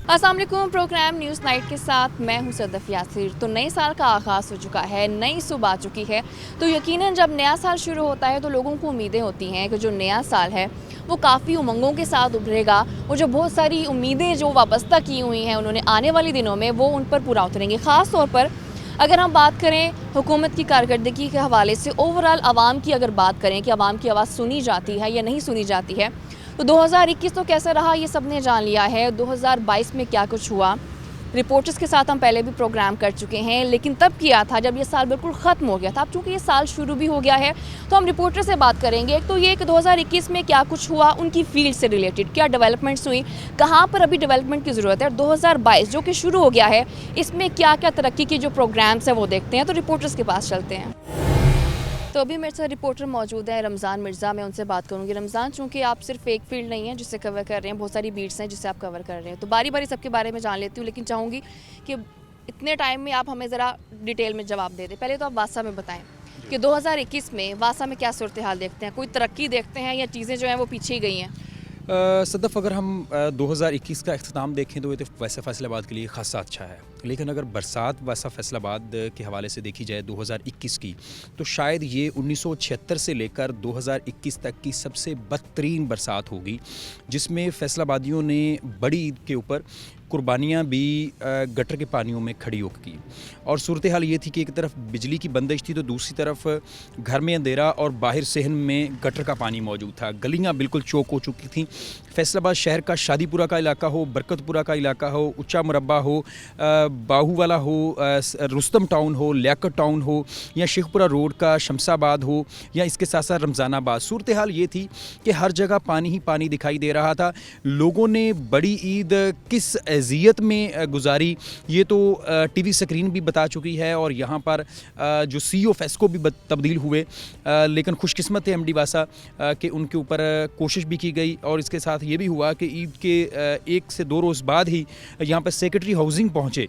अस्सलाम वालेकुम। Programme news night के साथ मैं हूं सदफ यासिर। तो नए साल का आगाज़ हो चुका है, नई सुबह आ चुकी है। तो यकीनन जब नया साल शुरू होता है तो लोगों को उम्मीदें होती हैं कि जो नया साल है वो काफ़ी उमंगों के साथ उभरेगा। वो जो बहुत सारी उम्मीदें जो वाबस्ता की हुई हैं उन्होंने आने वाले दिनों में वो उन पर पूरा उतरेंगे। ख़ास तौर पर अगर हम बात करें हुकूमत की कारकर्दगी के हवाले से, ओवरऑल आवाम की अगर बात करें कि आवाम की आवाज़ सुनी जाती है या नहीं सुनी जाती है, तो 2021 तो कैसा रहा ये सब ने जान लिया है। 2022 में क्या कुछ हुआ, रिपोर्टर्स के साथ हम पहले भी प्रोग्राम कर चुके हैं, लेकिन तब किया था जब ये साल बिल्कुल ख़त्म हो गया था। अब चूँकि ये साल शुरू भी हो गया है तो हम रिपोर्टर से बात करेंगे। एक तो ये कि 2021 में क्या कुछ हुआ, उनकी फील्ड से रिलेटेड क्या डेवलपमेंट्स हुई, कहाँ पर अभी डेवलपमेंट की ज़रूरत है। और 2022 जो कि शुरू हो गया है इसमें क्या क्या तरक्की की जो प्रोग्राम्स हैं वो देखते हैं। तो रिपोर्टर्स के पास चलते हैं। तो अभी मेरे साथ रिपोर्टर मौजूद है रमज़ान मिर्ज़ा। मैं उनसे बात करूंगी। रमज़ान, चूँकि आप सिर्फ एक फील्ड नहीं है जिसे कवर कर रहे हैं, बहुत सारी बीट्स हैं जिसे आप कवर कर रहे हैं, तो बारी बारी सबके बारे में जान लेती हूँ, लेकिन चाहूँगी कि इतने टाइम में आप हमें ज़रा डिटेल में जवाब दे दें। पहले तो आप वासा में बताएं कि 2021 में वासा में क्या सूरत हाल देखते हैं, कोई तरक्की देखते हैं या चीज़ें जो हैं वो पीछे ही गई हैं। सदफ़, अगर हम 2021 का अख्ताम देखें तो ये तो वैसे फैसलाबाद के लिए ख़ासा अच्छा है, लेकिन अगर बरसात वैसा फैसलाबाद के हवाले से देखी जाए 2021 की, तो शायद ये 1976 से लेकर 2021 तक की सबसे बदतरीन बरसात होगी, जिसमें फैसलाबादियों ने बड़ी ईद के ऊपर कुर्बानियाँ भी गटर के पानियों में खड़ी होकर की। और सूरत हाल ये थी कि एक तरफ बिजली की बंदिश थी तो दूसरी तरफ घर में अंधेरा और बाहर सहन में गटर का पानी मौजूद था। गलियाँ बिल्कुल चौक हो चुकी थीं। फैसलाबाद शहर का शादीपुरा का इलाका हो, बरकतपुरा का इलाका हो, उच्चा मुरब्बा हो, बाहूवाला हो, रुस्तम टाउन हो, लियाकत टाउन हो, या शेखपुरा रोड का शमसाबाद हो, या इसके साथ साथ रमज़ानाबाद, सूरत हाल ये थी कि हर जगह पानी ही पानी दिखाई दे रहा था। लोगों ने बड़ी ईद किस अज़ियत में गुजारी ये तो टीवी स्क्रीन भी बता चुकी है, और यहाँ पर जो CEO फेस्को भी तब्दील हुए, लेकिन खुशकिस्मत है MD वासा कि उनके ऊपर कोशिश भी की गई। और इसके साथ ये भी हुआ कि ईद के 1 से 2 रोज़ बाद ही यहाँ पर सेक्रेटरी हाउसिंग पहुँचे।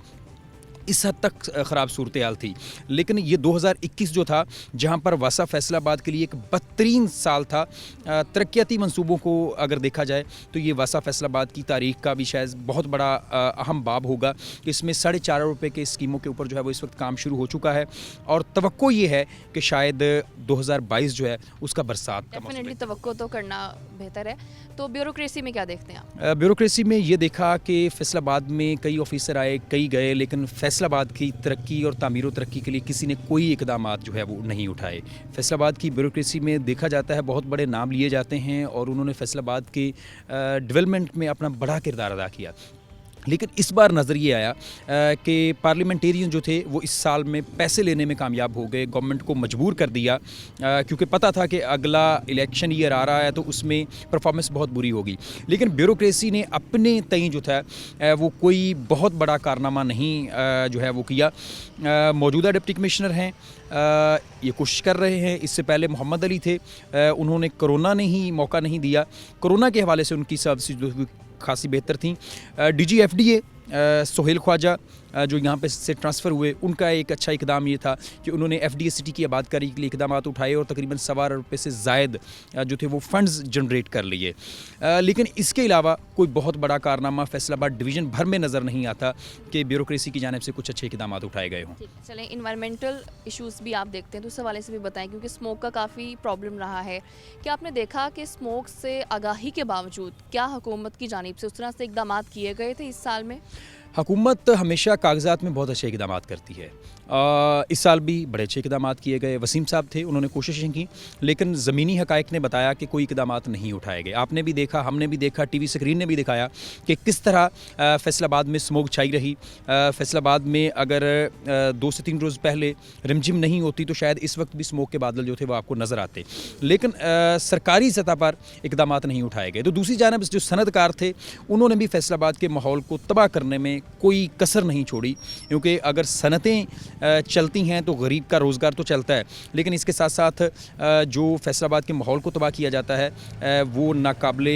इस हद तक ख़राब सूरत हाल थी। लेकिन ये 2021 जो था, जहाँ पर वासा फैसलाबाद के लिए एक बदतरीन साल था। तरक्याती मंसूबों को अगर देखा जाए तो ये वासा फैसलाबाद की तारीख़ का भी शायद बहुत बड़ा अहम बाब होगा। इसमें 4.5 रुपये के स्कीमों के ऊपर जो है वो इस वक्त काम शुरू हो चुका है, और तवक्को ये है कि शायद 2022 जो है उसका बरसात का मौसम है। तवक्को तो करना बेहतर है। तो ब्यूरोक्रेसी में क्या देखते हैं आप? ब्यूरोक्रेसी में ये देखा कि फैसलाबाद में कई ऑफिसर आए, कई गए, लेकिन फैसलाबाद की तरक्की और तामीर व तरक्की के लिए किसी ने कोई इकदामात जो है वो नहीं उठाए। फैसलाबाद की ब्यूरोक्रेसी में देखा जाता है बहुत बड़े नाम लिए जाते हैं, और उन्होंने फैसलाबाद के डेवलपमेंट में अपना बड़ा किरदार अदा किया। लेकिन इस बार नज़र ये आया कि पार्लियामेंटेरियन जो थे वो इस साल में पैसे लेने में कामयाब हो गए। गवर्नमेंट को मजबूर कर दिया, क्योंकि पता था कि अगला इलेक्शन ईयर आ रहा है तो उसमें परफॉर्मेंस बहुत बुरी होगी। लेकिन ब्यूरोक्रेसी ने अपने तय जो था वो कोई बहुत बड़ा कारनामा नहीं जो है वो किया। मौजूदा डिप्टी कमिश्नर हैं, ये कोशिश कर रहे हैं। इससे पहले मोहम्मद अली थे, उन्होंने कोरोना ने ही मौका नहीं दिया। कोरोना के हवाले से उनकी सर्विस खासी बेहतर थी। DG FDA सोहेल ख्वाजा जो यहाँ पे से ट्रांसफ़र हुए, उनका एक अच्छा इकदाम ये था कि उन्होंने FDA सिटी की आबादकारी के लिए इकदामात उठाए और तकरीबन 1.25 रुपये से ज़ायद जो थे वो फंड्स जनरेट कर लिए। लेकिन इसके अलावा कोई बहुत बड़ा कारनामा फैसलाबाद डिवीज़न भर में नज़र नहीं आता कि ब्यूरोक्रेसी की जानिब से कुछ अच्छे इकदामात उठाए गए हों। चलें, इन्वायरमेंटल इश्यूज़ भी आप देखते हैं तो उस हवाले से भी बताएं, क्योंकि स्मोक का काफ़ी प्रॉब्लम रहा है। क्या आपने देखा कि स्मोक से आगाही के बावजूद क्या हुकूमत की जानिब से उस तरह से इकदाम किए गए थे इस साल में? हुकूमत हमेशा कागजात में बहुत अच्छे इकदाम करती है। इस साल भी बड़े अच्छे इकदाम किए गए। वसीम साहब थे, उन्होंने कोशिशें की, लेकिन ज़मीनी हक़ाइक़ ने बताया कि कोई इकदाम नहीं उठाए गए। आपने भी देखा, हमने भी देखा, टीवी स्क्रीन ने भी दिखाया कि किस तरह फैसलाबाद में स्मोक छाई रही। फैसलाबाद में अगर 2 से 3 रोज़ पहले रिमझिम नहीं होती तो शायद इस वक्त भी स्मोक के बादल जो थे वो आपको नज़र आते, लेकिन सरकारी सतह पर इकदाम नहीं उठाए गए। तो दूसरी जानब जो सनतकार थे उन्होंने भी फैसलाबाद के माहौल को तबाह करने में कोई कसर नहीं छोड़ी, क्योंकि अगर सनतें चलती हैं तो गरीब का रोज़गार तो चलता है, लेकिन इसके साथ साथ जो फैसलाबाद के माहौल को तबाह किया जाता है वो नाकाबिले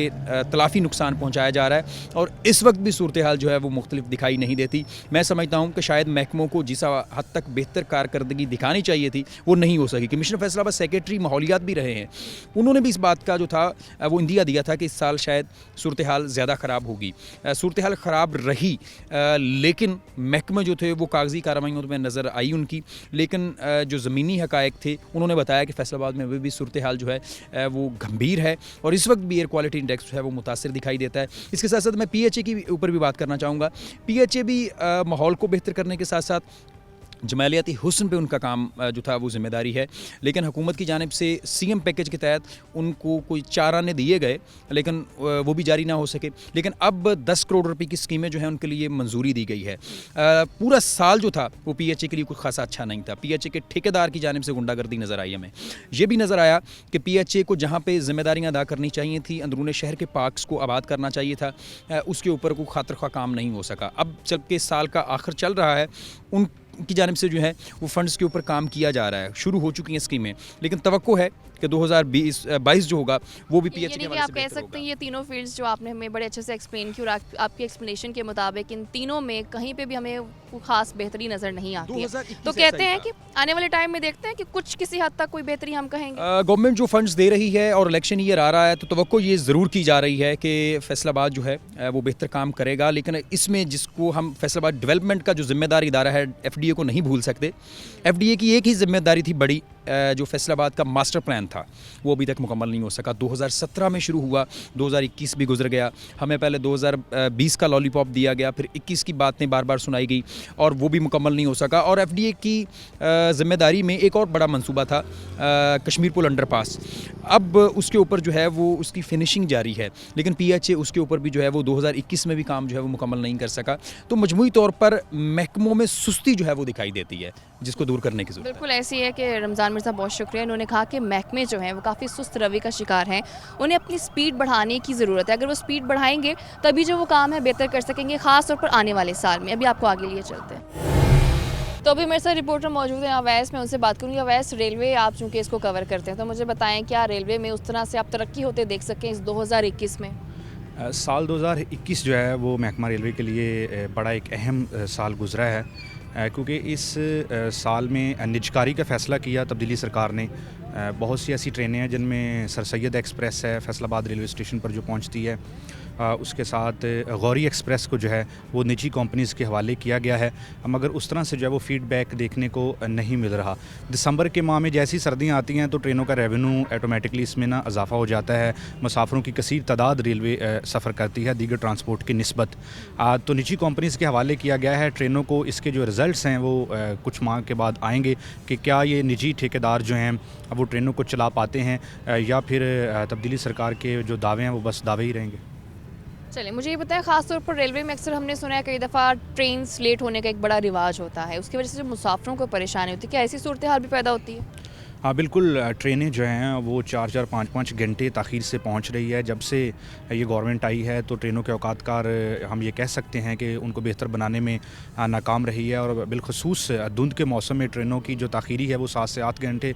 तलाफ़ी नुकसान पहुँचाया जा रहा है। और इस वक्त भी सूरत हाल जो है वो मुख्तलिफ दिखाई नहीं देती। मैं समझता हूँ कि शायद महकमों को जिस हद तक बेहतर कारकर्दगी दिखानी चाहिए थी वो नहीं हो सकी। कमिश्नर फैसलाबाद सेक्रेटरी माहौलियात भी रहे हैं, उन्होंने भी इस बात का जो था वो इंदिया दिया था कि इस साल शायद सूरत हाल ज़्यादा ख़राब होगी। सूरत हाल ख़राब रही, लेकिन महकमे जो थे वो कागज़ी कार्रवाइयों में नज़र आई उनकी, लेकिन जो ज़मीनी हक़ाइक़ थे उन्होंने बताया कि फैसलाबाद में भी सूरत हाल जो है वो गंभीर है और इस वक्त भी एयर क्वालिटी इंडेक्स जो है वो मुतासिर दिखाई देता है। इसके साथ साथ मैं PHA की ऊपर भी बात करना चाहूँगा। PHA भी माहौल को बेहतर करने के साथ साथ जमालियाती हुस्न पे उनका काम जो था वो ज़िम्मेदारी है, लेकिन हुकूमत की जानिब से CM पैकेज के तहत उनको कोई 4 आने दिए गए, लेकिन वो भी जारी ना हो सके। लेकिन अब 10 करोड़ रुपए की स्कीमें जो हैं उनके लिए मंजूरी दी गई है। पूरा साल जो था वो PHA के लिए कुछ खासा अच्छा नहीं था। PHA के ठेकेदार की जानिब से गुंडागर्दी नज़र आई हमें। ये भी नज़र आया कि PHA को जहाँ पर ज़िम्मेदारियाँ अदा करनी चाहिए थी, अंदरूनी शहर के पार्क्स को आबाद करना चाहिए था, उसके ऊपर कोई खातिर ख्वाह काम नहीं हो सका। अब जबकि साल का आखिर चल रहा है, उनकी जानिब से जो है वो फंड्स के ऊपर काम किया जा रहा है, शुरू हो चुकी हैं स्कीमें, लेकिन तवक्को है कि 2022 जो होगा वो भी PHA के यानी कि हवाले आप से कह बेहतर सकते हैं होगा। ये तीनों फील्ड्स जो आपने हमें बड़े अच्छे से एक्सप्लेन की और आपकी एक्सप्लेनेशन के मुताबिक इन तीनों में कहीं पे भी हमें कोई खास बेहतरी नज़र नहीं आती है। 2021 तो ऐसा कहते ही हैं था। कि आने वाले टाइम में देखते हैं कि कुछ किसी हद तक कोई बेहतरी हम कहेंगे। गवर्नमेंट जो फंड्स दे रही है और इलेक्शन ईयर आ रहा है तो तवक्को ये ज़रूर की जा रही है कि फैसलाबाद जो है वो बेहतर काम करेगा, लेकिन इसमें जिसको हम फैसलाबाद डेवलपमेंट का जो ज़िम्मेदार इदारा है FDA को नहीं भूल सकते। FDA की एक ही ज़िम्मेदारी थी बड़ी, जो फैसलाबाद का मास्टर प्लान था वो अभी तक मुकम्मल नहीं हो सका। 2017 में शुरू हुआ, 2021 भी गुजर गया, हमें पहले 2020 का लॉलीपॉप दिया गया, फिर 21 की बातें बार बार सुनाई गई और वो भी मुकम्मल नहीं हो सका। और FDA की ज़िम्मेदारी में एक और बड़ा मंसूबा था कश्मीर पुल अंडरपास, अब उसके ऊपर जो है वो उसकी फिनिशिंग जारी है, लेकिन PHA उसके ऊपर भी जो है वो 2021 में भी काम जो है वो मुकम्मल नहीं कर सका। तो मजमूई तौर पर महकमों में सुस्ती जो है वो दिखाई देती है, जिसको दूर करने की ज़रूरत है। बिल्कुल ऐसी है कि रमज़ान मिर्ज़ा बहुत शुक्रिया, इन्होंने कहा कि महकमे जो हैं वो काफ़ी सुस्त रवि का शिकार हैं, उन्हें अपनी स्पीड बढ़ाने की ज़रूरत है। अगर वो स्पीड बढ़ाएंगे तभी जो वो काम है बेहतर कर सकेंगे, ख़ास तौर पर आने वाले साल में। अभी आपको आगे लिए चलते हैं। तो अभी मेरे साथ रिपोर्टर मौजूद हैं अवैस, मैं उनसे बात करूँगी। अवैस, रेलवे आप चूँकि इसको कवर करते हैं तो मुझे बताएं क्या रेलवे में उस तरह से आप तरक्की होते देख सकें इस 2021 में? साल 2021 जो है वो महकमा रेलवे के लिए बड़ा एक अहम साल गुजरा है, क्योंकि इस साल में निजकारी का फ़ैसला किया तब्दीली सरकार ने। बहुत सी ऐसी ट्रेनें हैं जिनमें सर सैयद एक्सप्रेस है फैसलाबाद रेलवे स्टेशन पर जो पहुंचती है, उसके साथ गौरी एक्सप्रेस को जो है वो निजी कंपनीज़ के हवाले किया गया है, मगर उस तरह से जो है वो फ़ीडबैक देखने को नहीं मिल रहा। दिसंबर के माह में जैसी सर्दियाँ आती हैं तो ट्रेनों का रेवेन्यू ऑटोमेटिकली इसमें ना इजाफा हो जाता है, मुसाफिरों की कसीर तादाद रेलवे सफ़र करती है दीगर ट्रांसपोर्ट की निस्बत। तो निजी कंपनीज़ के हवाले किया गया है ट्रेनों को। इसके जो रिज़ल्ट्स हैं वो कुछ माह के बाद आएंगे कि क्या ये निजी ठेकेदार जो हैं वो ट्रेनों को चला पाते हैं या फिर तब्दीली सरकार के जो दावे हैं वो बस दावे ही रहेंगे। चलिए मुझे ये बताएं, ख़ासतौर पर रेलवे में अक्सर हमने सुना है कई दफ़ा ट्रेन लेट होने का एक बड़ा रिवाज होता है, उसकी वजह से जो मुसाफिरों को परेशानी होती है, क्या ऐसी सूरत हाल भी पैदा होती है? हाँ बिल्कुल, ट्रेनें जो हैं वो 4-4 5-5 घंटे ताख़ीर से पहुंच रही है। जब से ये गवर्नमेंट आई है तो ट्रेनों के औकात कार हम ये कह सकते हैं कि उनको बेहतर बनाने में नाकाम रही है, और बिलखसूस धुंध के मौसम में ट्रेनों की जो ताख़ीरी है वो 7 से 8 घंटे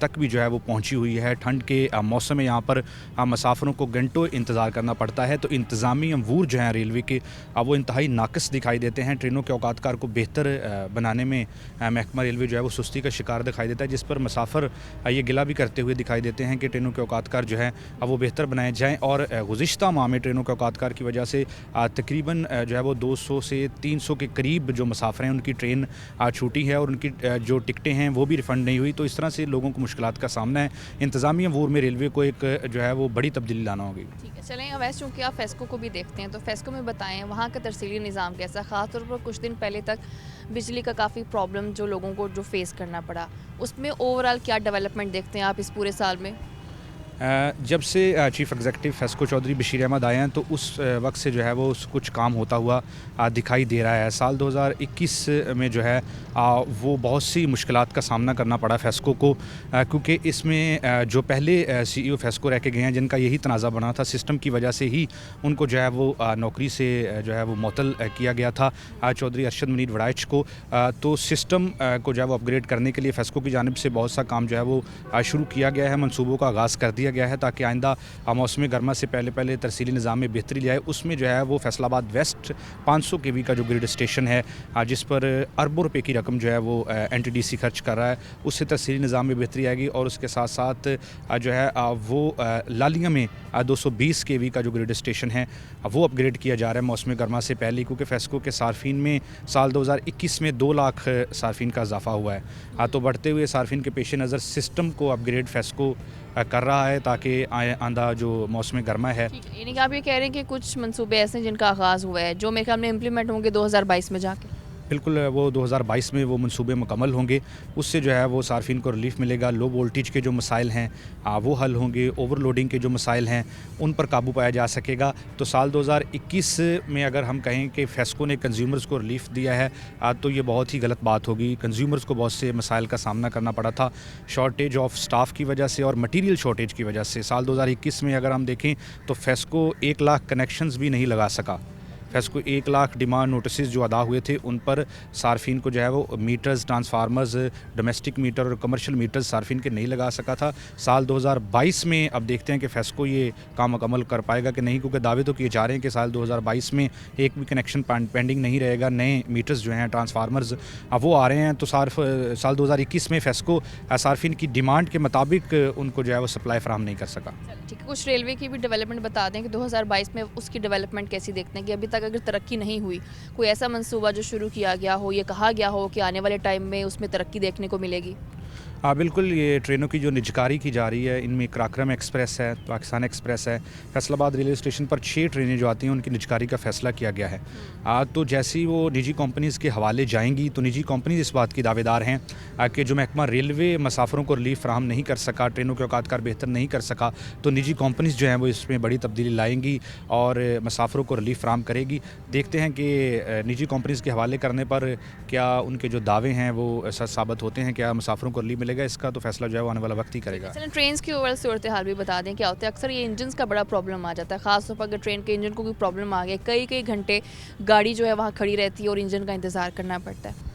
तक भी जो है वो पहुंची हुई है। ठंड के मौसम में यहाँ पर मुसाफिरों को घंटों इंतज़ार करना पड़ता है। तो इंतज़ामी अमूर जो हैं रेलवे के वो इंतहाई नाक़िस दिखाई देते हैं। ट्रेनों के औकात कार को बेहतर बनाने में महकमा रेलवे जो है वो सुस्ती का शिकार दिखाई देता है, जिस पर मुसाफिर ये गिला भी करते हुए दिखाई देते हैं कि ट्रेनों के औकात कार जो है वो बेहतर बनाए जाएँ। और गुज़िश्ता माह में ट्रेनों के औकात कार की वजह से तकरीबन जो है वो 200 से 300 के करीब जो मुसाफिर हैं उनकी ट्रेन छूटी है और उनकी जो टिकटें हैं वो भी रिफ़ंड नहीं हुई। तो इस तरह से लोगों को मुश्किलात का सामना है। इंतज़ामी अमूर में रेलवे को एक जो है वो बड़ी तब्दीली लाना होगी। ठीक है, चलें अवैस, चूँकि आप फेस्को को भी देखते हैं तो फेस्को में बताएं वहाँ का तरसीली निज़ाम कैसा? ख़ासतौर पर कुछ दिन पहले तक बिजली का काफ़ी प्रॉब्लम जो लोगों को जो फेस करना पड़ा, उसमें ओवरऑल क्या डेवलपमेंट देखते हैं आप इस पूरे साल में? जब से chief executive FESCO Chaudhary Bashir Ahmad आए हैं तो उस वक्त से जो है वो कुछ काम होता हुआ दिखाई दे रहा है। साल 2021 में जो है वो बहुत सी मुश्किलात का सामना करना पड़ा फेस्को को, क्योंकि इसमें जो पहले CEO फेस्को रह के गए हैं जिनका यही तनाज़ा बना था, सिस्टम की वजह से ही उनको जो है वो नौकरी से जो है वो मुअत्तल किया गया था चौधरी अरशद मुनीर वड़ाइच को। तो सिस्टम को जो है वो अपग्रेड करने के लिए फेस्को की जानिब से बहुत सा काम जो है वो शुरू किया गया है, मनसूबों का आगाज़ कर दिया गया है ताकि आइंदा मौसम गर्मा से पहले तरसीली निज़ाम में बेहतरी ले आए। उसमें जो है वो फैसलाबाद वेस्ट 500 kV का जो ग्रिड स्टेशन है जिस पर अरबों रुपए की रकम जो है वो NTDC खर्च कर रहा है, उससे तरसीली निज़ाम में बेहतरी आएगी। और उसके साथ साथ जो है वो लालिया में 220 kV का जो ग्रिड स्टेशन है वो अपग्रेड किया जा रहा है मौसम गर्मा से पहले, क्योंकि फेस्को के सार्फिन में साल 2021 में 2 लाख सार्फिन का इजाफा हुआ है। तो बढ़ते हुए सार्फिन के पेश नज़र सिस्टम को अपग्रेड फेस्को कर रहा है ताकि आंदा जो मौसम गर्मा है। यानी कि आप ये कह रहे हैं कि कुछ मंसूबे ऐसे हैं जिनका आगाज़ हुआ है जो मेरे ख्याल में इम्प्लीमेंट होंगे 2022 में जाके। बिल्कुल, वो 2022 में वो मंसूबे मुकम्मल होंगे, उससे जो है वो सार्फिन को रिलीफ मिलेगा। लो वोल्टेज के जो मसाइल हैं वो हल होंगे, ओवरलोडिंग के जो मसाइल हैं उन पर काबू पाया जा सकेगा। तो साल 2021 में अगर हम कहें कि फेस्को ने कंज्यूमर्स को रिलीफ दिया है तो ये बहुत ही गलत बात होगी। कंज्यूमर्स को बहुत से मसाइल का सामना करना पड़ा था, शॉर्टेज ऑफ स्टाफ की वजह से और मटीरियल शॉर्टेज की वजह से। साल 2021 में अगर हम देखें तो फेस्को 1 लाख कनेक्शंस भी नहीं लगा सका। फेस्को 1 लाख डिमांड नोटिस जो अदा हुए थे उन पर सार्फिन को जो है वो मीटर्स, ट्रांसफार्मर्स, डोमेस्टिक मीटर और कमर्शियल मीटर्स सार्फिन के नहीं लगा सका था। साल 2022 में अब देखते हैं कि फेस्को ये काम मुकम्मल कर पाएगा कि नहीं, क्योंकि दावे तो किए जा रहे हैं कि साल 2022 में एक भी कनेक्शन पेंडिंग नहीं रहेगा। नए मीटर्स जो हैं, ट्रांसफार्मर्स वो आ रहे हैं। तो साल 2021 में फेस्को सार्फिन की डिमांड के मुताबिक उनको जो है वो सप्लाई फराहम नहीं कर सका। ठीक है, कुछ रेलवे की भी डेवलपमेंट बता दें कि 2022 में उसकी डेवलपमेंट कैसी देखते हैं कि अभी तक अगर तरक्की नहीं हुई, कोई ऐसा मंसूबा जो शुरू किया गया हो, ये कहा गया हो कि आने वाले टाइम में उसमें तरक्की देखने को मिलेगी? हाँ बिल्कुल, ये ट्रेनों की जो निजकारी की जा रही है इनमें कराक्रम एक्सप्रेस है, पाकिस्तान एक्सप्रेस है, फैसलाबाद रेलवे स्टेशन पर 6 ट्रेनें जो आती हैं उनकी निजकारी का फ़ैसला किया गया है। तो जैसे ही वो निजी कंपनीज़ के हवाले जाएंगी तो निजी कंपनीज़ इस बात की दावेदार हैं कि जो महकमा रेलवे मुसाफिरों को रिलीफ फराहम नहीं कर सका, ट्रेनों के औकात कार बेहतर नहीं कर सका, तो निजी कंपनीज़ जो हैं वो इसमें बड़ी तब्दीली लाएंगी और मुसाफिरों को रिलीफ फराहम करेगी। देखते हैं कि निजी कंपनीज़ के हवाले करने पर क्या उनके जो दावे हैं वो सच साबित होते हैं, क्या मुसाफिरों को रिलीफ मिलेगा, इसका तो फैसला जो है वो आने वाला वक्त ही करेगा। चलें, ट्रेन की ओवरऑल सूरत हाल भी बता दें क्या होता है। अक्सर ये इंजन का बड़ा प्रॉब्लम आ जाता है, खासतौर पर अगर ट्रेन के इंजन को कोई प्रॉब्लम आ गया, कई घंटे गाड़ी जो है वहाँ खड़ी रहती है और इंजन का इंतज़ार करना पड़ता है।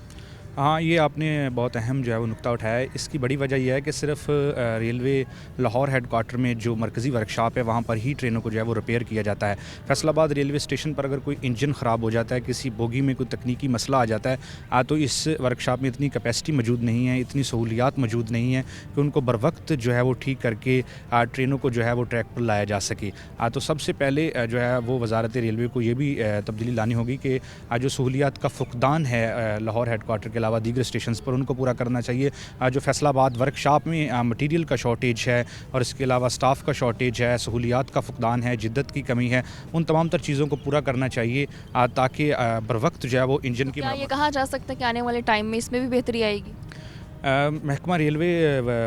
हाँ, ये आपने बहुत अहम जो है वो नुक्ता उठाया है। इसकी बड़ी वजह यह है कि सिर्फ रेलवे लाहौर हेडक्वार्टर में जो मरकज़ी वर्कशॉप है वहाँ पर ही ट्रेनों को जो है वो रिपेयर किया जाता है। फैसलाबाद रेलवे स्टेशन पर अगर कोई इंजन ख़राब हो जाता है, किसी बोगी में कोई तकनीकी मसला आ जाता है तो इस वर्कशॉप में इतनी कैपेसिटी मौजूद नहीं है, इतनी सहूलियात मौजूद नहीं है कि उनको बर वक्त जो है वो ठीक करके ट्रेनों को जो है वो ट्रैक पर लाया जा सके। तो सबसे पहले जो है वो वजारत रेलवे को ये भी तब्दीली लानी होगी कि जो सहूलियात का फुकदान है लाहौर हेडक्वार्टर के अलावा दीगर स्टेशंस पर उनको पूरा करना चाहिए। जो फैसलाबाद वर्कशॉप में मटेरियल का शॉर्टेज है और इसके अलावा स्टाफ का शॉर्टेज है, सहूलियात का फुकदान है, जिद्दत की कमी है, उन तमाम तर चीज़ों को पूरा करना चाहिए ताकि बर वक्त जो है वो इंजन की क्या ये कहा जा सकता है कि आने वाले टाइम में इसमें भी बेहतरी आएगी? महकमा रेलवे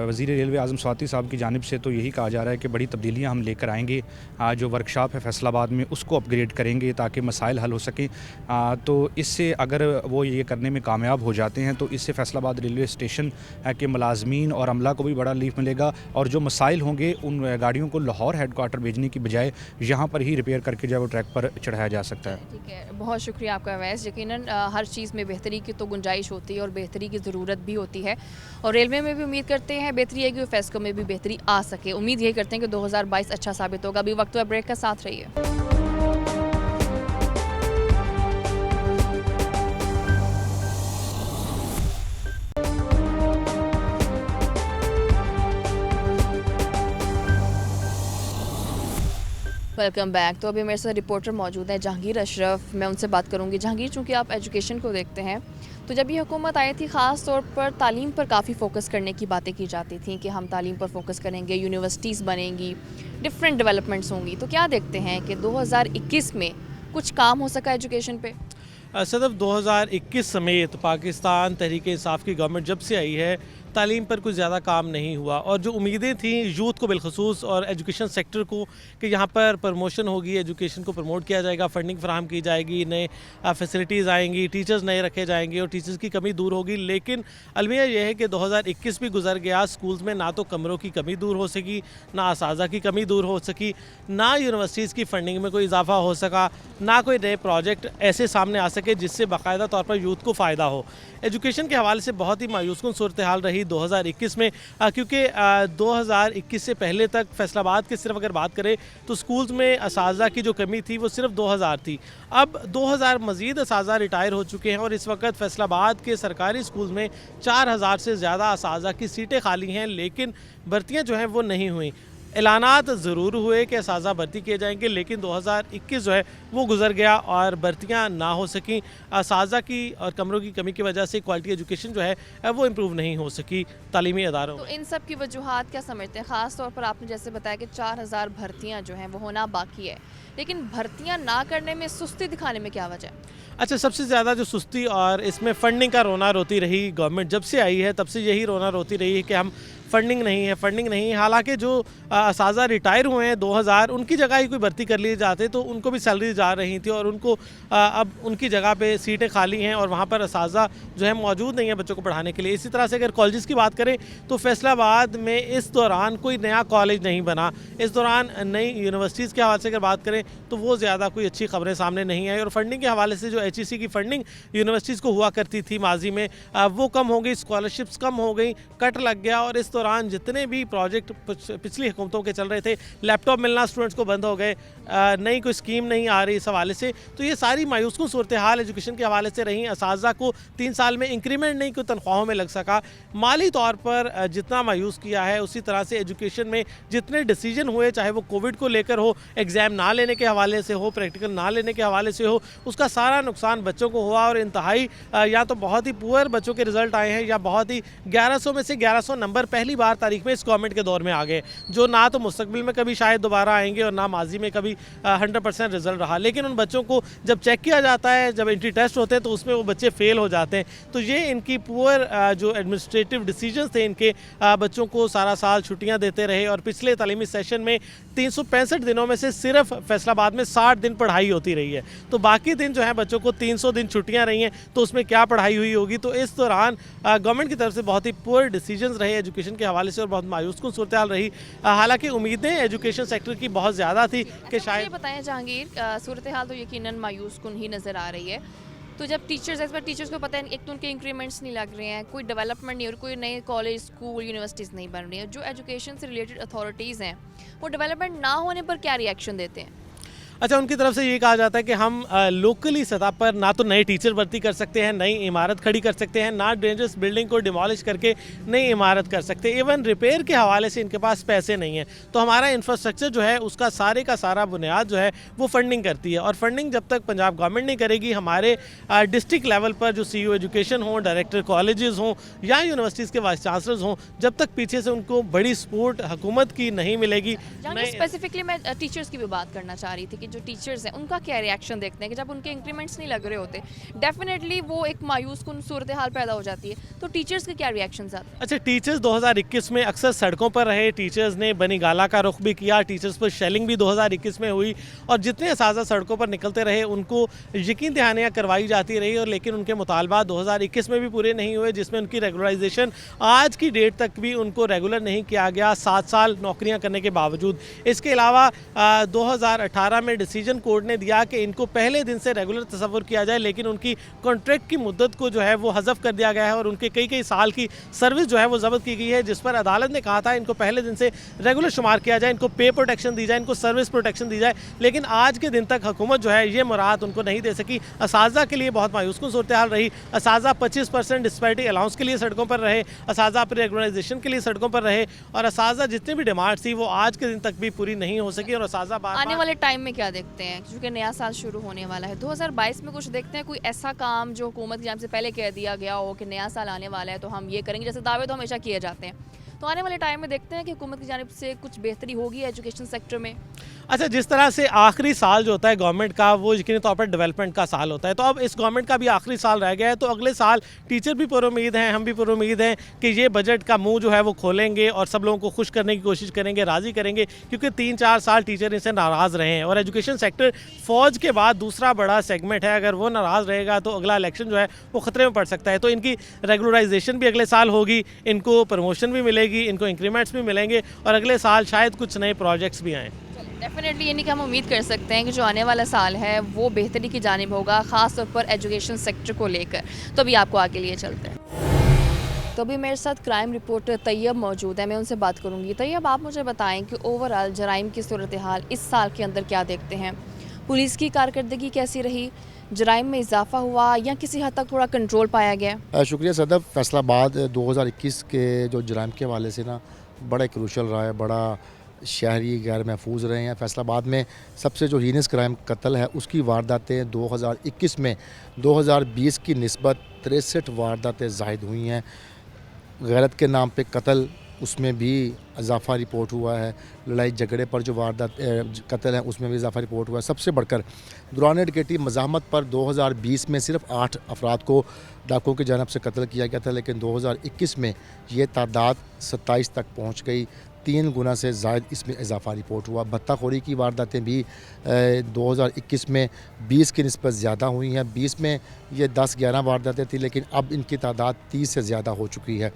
वज़ीर रेलवे आज़म स्वाति साहब की जानिब से तो यही कहा जा रहा है कि बड़ी तब्दीलियां हम लेकर आएंगे। जो वर्कशॉप है फैसलाबाद में उसको अपग्रेड करेंगे ताकि मसाइल हल हो सकें। तो इससे अगर वो ये करने में कामयाब हो जाते हैं तो इससे फैसलाबाद रेलवे स्टेशन के मुलाजमीन और अमला को भी बड़ा रिलीफ मिलेगा और जो मसाइल होंगे उन गाड़ियों को लाहौर हेडक्वार्टर भेजने की बजाय यहाँ पर ही रिपेयर करके जो है वो ट्रैक पर चढ़ाया जा सकता है। ठीक है, बहुत शुक्रिया आपका अवैस। यकीनन हर चीज़ में बेहतरी की तो गुंजाइश होती है और बेहतरी की ज़रूरत भी होती है और रेलवे में भी उम्मीद करते हैं बेहतरी आएगी और फेस्को में भी बेहतरी आ सके। उम्मीद यही करते हैं कि 2022 अच्छा साबित होगा। अभी वक्त हुआ ब्रेक का, साथ रहिए। Welcome back. तो अभी मेरे साथ रिपोर्टर मौजूद है जहांगीर अशरफ, मैं उनसे बात करूंगी। जहांगीर, चूँकि आप एजुकेशन को देखते हैं, तो जब ये हुकूमत आई थी ख़ास तौर पर तालीम पर काफ़ी फ़ोकस करने की बातें की जाती थी कि हम तालीम पर फ़ोकस करेंगे, यूनिवर्सिटीज़ बनेंगी, डिफरेंट डेवलपमेंट्स होंगी। तो क्या देखते हैं कि 2021 में कुछ काम हो सका एजुकेशन पे? सदफ 2021 समेत पाकिस्तान तहरीक इंसाफ की गवर्नमेंट जब से आई है तालीम पर कुछ ज़्यादा काम नहीं हुआ, और जो उम्मीदें थी यूथ को बिलखसूस और एजुकेशन सेक्टर को कि यहाँ पर प्रमोशन होगी, एजुकेशन को प्रमोट किया जाएगा, फंडिंग फराहम की जाएगी, नए फैसिलिटीज़ आएंगी, टीचर्स नए रखे जाएंगे और टीचर्स की कमी दूर होगी। लेकिन अलमिया यह है कि 2021 भी गुजर गया, स्कूल्स में ना तो कमरों की कमी दूर हो सकी, ना असाजा की कमी दूर हो सकी, ना यूनिवर्सिटीज़ की फंडिंग में कोई इजाफा हो सका, ना कोई नए प्रोजेक्ट ऐसे सामने आ सके जिससे बाकायदा तौर पर यूथ को फ़ायदा हो। एजुकेशन के हवाले से बहुत ही मायूसकुन सूरत हाल रही 2021 में, क्योंकि 2021 से पहले तक फैसलाबाद की सिर्फ अगर बात करें तो स्कूल्स में असाजा की जो कमी थी वो सिर्फ 2000 थी। अब 2000 मज़ीद असाजा रिटायर हो चुके हैं और इस वक्त फैसलाबाद के सरकारी स्कूल्स में 4000 से ज़्यादा असाजा की सीटें खाली हैं, लेकिन भर्तियाँ जो हैं वो नहीं हुई। ऐलानात ज़रूर हुए कि असाजा भर्ती किए जाएंगे, लेकिन 2021 जो है वो गुजर गया और भर्तियां ना हो सकी। असाजा की और कमरों की कमी की वजह से क्वालिटी एजुकेशन जो है वो इम्प्रूव नहीं हो सकी तालीमी अदारों तो में। इन सब की वजूहात क्या समझते हैं? ख़ास तौर पर आपने जैसे बताया कि 4000 भर्तियां जो हैं वो होना बाकी है, लेकिन भर्तियां ना करने में सुस्ती दिखाने में क्या वजह है? अच्छा, सबसे ज़्यादा जो सुस्ती और इसमें फंडिंग का रोना रोती रही गवर्नमेंट जब से आई है, तब से यही रोना रोती रही है कि हम फंडिंग नहीं है, फंडिंग नहीं है। हालांकि जो असाजा रिटायर हुए हैं 2000, उनकी जगह ही कोई भर्ती कर लिए जाते तो उनको भी सैलरी जा रही थी और उनको अब उनकी जगह पे सीटें खाली हैं और वहाँ पर असाजा जो है मौजूद नहीं है बच्चों को पढ़ाने के लिए। इसी तरह से अगर कॉलेजेस की बात करें तो फैसलाबाद में इस दौरान कोई नया कॉलेज नहीं बना। इस दौरान नई यूनिवर्सिटीज़ के हवाले से अगर बात करें तो वो ज़्यादा कोई अच्छी खबरें सामने नहीं आई, और फंडिंग के हवाले से जो HEC की फंडिंग यूनिवर्सिटीज़ को हुआ करती थी माजी में, वो कम हो गई, स्कॉलरशिप्स कम हो गई, कट लग गया। और इस दौरान जितने भी प्रोजेक्ट पिछली हुकूमतों के चल रहे थे, लैपटॉप मिलना स्टूडेंट्स को बंद हो गए, नई कोई स्कीम नहीं आ रही इस हवाले से। तो ये सारी मायूसकुन सूरत हाल एजुकेशन के हवाले से रही। असाजा को 3 साल में इंक्रीमेंट नहीं कोई तनख्वाहों में लग सका। माली तौर पर जितना मायूस किया है, उसी तरह से एजुकेशन में जितने डिसीजन हुए, चाहे वो कोविड को लेकर हो, एग्ज़ाम ना लेने के हवाले से हो, प्रैक्टिकल ना लेने के हवाले से हो, उसका सारा नुकसान बच्चों को हुआ। और इंतहाई या तो बहुत ही पुअर बच्चों के रिज़ल्ट आए हैं, या बहुत ही 1100 में से 1100 नंबर पहली बार तारीख में इस गवर्नमेंट के दौर में आ गए, जो ना तो मुस्तकबिल में कभी शायद दोबारा आएंगे और ना माजी में कभी 100% रिजल्ट रहा। लेकिन उन बच्चों को जब चेक किया जाता है, जब एंट्री टेस्ट होते हैं, तो उसमें वो बच्चे फेल हो जाते हैं। तो ये इनकी पुअर जो एडमिनिस्ट्रेटिव डिसीजंस थे इनके, बच्चों को सारा साल छुट्टियां देते रहे। और पिछले तालीमी सेशन में 365 दिनों में से सिर्फ फैसलाबाद में 60 दिन पढ़ाई होती रही है, तो बाकी दिन जो है बच्चों को 300 दिन छुट्टियां रही हैं, तो उसमें क्या पढ़ाई हुई होगी। तो इस दौरान गवर्नमेंट की तरफ से बहुत ही पुअर डिसीजंस रहे एजुकेशन के हवाले से और बहुत मायूसकुन सूरत हाल रही। हालांकि उम्मीदें एजुकेशन सेक्टर की बहुत ज़्यादा थी कि शायद। बताएं जहांगीर, सूरत हाल तो यकीनन मायूसकुन ही नज़र आ रही है। तो जब टीचर्स, इस बार टीचर्स को पता है एक तो उनके इंक्रीमेंट्स नहीं लग रहे हैं, कोई डेवलपमेंट नहीं, और कोई नए कॉलेज, स्कूल, यूनिवर्सिटीज़ नहीं बन रही हैं, जो एजुकेशन से रिलेटेड अथॉरिटीज़ हैं वो डेवलपमेंट ना होने पर क्या रिएक्शन देते हैं? अच्छा, उनकी तरफ से ये कहा जाता है कि हम लोकली सतह पर ना तो नए टीचर भर्ती कर सकते हैं, नई इमारत खड़ी कर सकते हैं, ना डेंजरस बिल्डिंग को डिमोलिश करके नई इमारत कर सकते हैं। इवन रिपेयर के हवाले से इनके पास पैसे नहीं हैं। तो हमारा इंफ्रास्ट्रक्चर जो है उसका सारे का सारा बुनियाद जो है वो फंडिंग करती है, और फंडिंग जब तक पंजाब गवर्नमेंट नहीं करेगी, हमारे डिस्ट्रिक्ट लेवल पर जो CEO एजुकेशन हों, डायरेक्टर कॉलेजेस हों या यूनिवर्सिटीज़ के वाइस चांसलर्स हों, जब तक पीछे से उनको बड़ी सपोर्ट हुकूमत की नहीं मिलेगी। स्पेसिफिकली मैं टीचर्स की भी बात करना चाह रही थी कि जो टीचर्स हैं उनका क्या रिएक्शन देखते हैं कि जब उनके इंक्रीमेंट्स नहीं लग रहे होते, डेफिनेटली वो एक मायूसकुन सूरत हाल पैदा हो जाती है। तो टीचर्स के क्या रिएक्शंस आते हैं? अच्छा, टीचर्स 2021 में अक्सर सड़कों पर रहे, टीचर्स ने बनी गाला का रुख भी किया, टीचर्स पर शेलिंग भी 2021 में हुई, और जितने असाजा सड़कों पर निकलते रहे उनको यकीन दहानियाँ करवाई जाती रही, और लेकिन उनके मुतालबात 2021 में भी पूरे नहीं हुए, जिसमें उनकी रेगुलराइजेशन आज की डेट तक भी उनको रेगुलर नहीं किया गया, 7 साल नौकरियाँ करने के बावजूद। इसके अलावा 2018 में डिसीजन कोर्ट ने दिया कि इनको पहले दिन से रेगुलर तस्वुर किया जाए, लेकिन उनकी कॉन्ट्रैक्ट की मुद्दत को जो है वो हज़फ कर दिया गया है और उनके कई कई साल की सर्विस जो है वो ज़ब्त की गई है, जिस पर अदालत ने कहा था इनको पहले दिन से रेगुलर शुमार किया जाए, इनको पे प्रोटेक्शन दी जाए, इनको सर्विस प्रोटेक्शन दी जाए। लेकिन आज के दिन तक हुकूमत जो है ये मुराद उनको नहीं दे सकी। असाजा के लिए बहुत मायूसकुन सूरत हाल रही। असाजा 25% डिस्पैरिटी अलाउंस के लिए सड़कों पर रहे, असाजा अपनी रेगुलराइजेशन के लिए सड़कों पर रहे, और असाजा जितनी भी डिमांड थी वो आज के दिन तक भी पूरी नहीं हो सकी। और असाजा आने वाले टाइम में क्या देखते हैं, क्योंकि नया साल शुरू होने वाला है 2022 में, कुछ देखते हैं कोई ऐसा काम जो हुकूमत की जानिब से पहले कह दिया गया हो कि नया साल आने वाला है तो हम ये करेंगे, जैसे दावे तो हमेशा किए जाते हैं, तो आने वाले टाइम में देखते हैं कि हुकूमत की जानिब से कुछ बेहतरी होगी एजुकेशन सेक्टर में। अच्छा, जिस तरह से आखिरी साल जो होता है गवर्नमेंट का वो यकीनी तौर पर डेवलपमेंट का साल होता है, तो अब इस गवर्नमेंट का भी आखिरी साल रह गया है, तो अगले साल टीचर भी पुरुम्मीद हैं, हम भी पुरुम्मीद हैं कि ये बजट का मुंह जो है वो खोलेंगे और सब लोगों को खुश करने की कोशिश करेंगे, राज़ी करेंगे, क्योंकि 3-4 साल टीचर इनसे नाराज़ रहे हैं और एजुकेशन सेक्टर फ़ौज के बाद दूसरा बड़ा सेगमेंट है। अगर वो नाराज़ रहेगा तो अगला इलेक्शन जो है वो ख़तरे में पड़ सकता है। तो इनकी रेगुलराइजेशन भी अगले साल होगी, इनको प्रमोशन भी मिलेगी, इनको इंक्रीमेंट्स भी मिलेंगे और अगले साल शायद कुछ नए प्रोजेक्ट्स भी आएँ। डेफिनेटली यानी कि हम उम्मीद कर सकते हैं कि जो आने वाला साल है वो बेहतरी की जानिब होगा, ख़ास तौर पर एजुकेशन सेक्टर को लेकर। तो अभी आपको आगे लिए चलते हैं। तो अभी मेरे साथ क्राइम रिपोर्टर तैयब मौजूद है, मैं उनसे बात करूंगी। तैयब, आप मुझे बताएं कि ओवरऑल जराइम की सूरत हाल इस साल के अंदर क्या देखते हैं? पुलिस की कारकर्दगी कैसी रही? जराइम में इजाफा हुआ या किसी हद तक थोड़ा कंट्रोल पाया गया? शुक्रिया सदफ। फैसलाबाद 2021 के जो जराइम के हवाले से ना बड़ा क्रूशल रहा है, बड़ा शहरी गैर महफूज रहे हैं। फैसलाबाद में सबसे जो हीनस क्राइम कत्ल है उसकी वारदातें 2021 में 2020 की निस्बत 63 वारदातें ज़ाहिद हुई हैं। गैरत के नाम पे कत्ल, उसमें भी इजाफा रिपोर्ट हुआ है। लड़ाई झगड़े पर जो वारदात कत्ल है उसमें भी इजाफा रिपोर्ट हुआ है। सबसे बढ़कर दौरान डकैती मज़ाहमत पर 2020 में सिर्फ 8 अफराद को डाकुओं की जानब से कत्ल किया गया था, लेकिन 2021 में ये तादाद 27 तक पहुँच गई। 3 गुना से ज़ायद इसमें इजाफा रिपोर्ट हुआ। भत्ताखोरी की वारदातें भी 2021 में 20 की निस्बत ज़्यादा हुई हैं। 20 में ये 10-11 वारदातें थी, लेकिन अब इनकी तादाद 30 से ज़्यादा हो चुकी है।